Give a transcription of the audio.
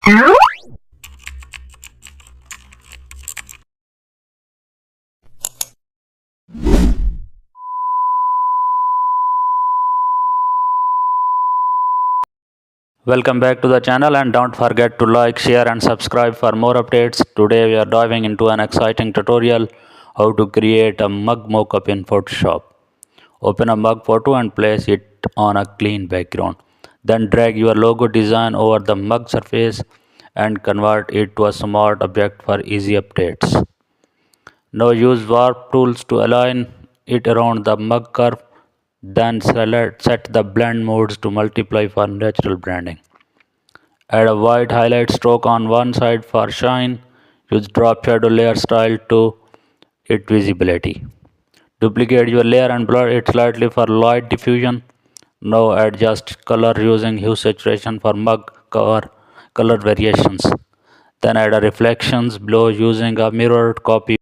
Welcome back to the channel, and don't forget to like, share and subscribe for more updates. Today we are diving into an exciting tutorial how to create a mug mockup in Photoshop. Open a mug photo and place it on a clean background. Then drag your logo design over the mug surface and convert it to a smart object for easy updates. Now use warp tools to align it around the mug curve. Then set the blend modes to multiply for natural branding. Add a white highlight stroke on one side for shine. Use drop shadow layer style to its visibility. Duplicate your layer and blur it slightly for light diffusion. Now adjust color using hue saturation for mug cover color variations. Then add a reflections below using a mirrored copy.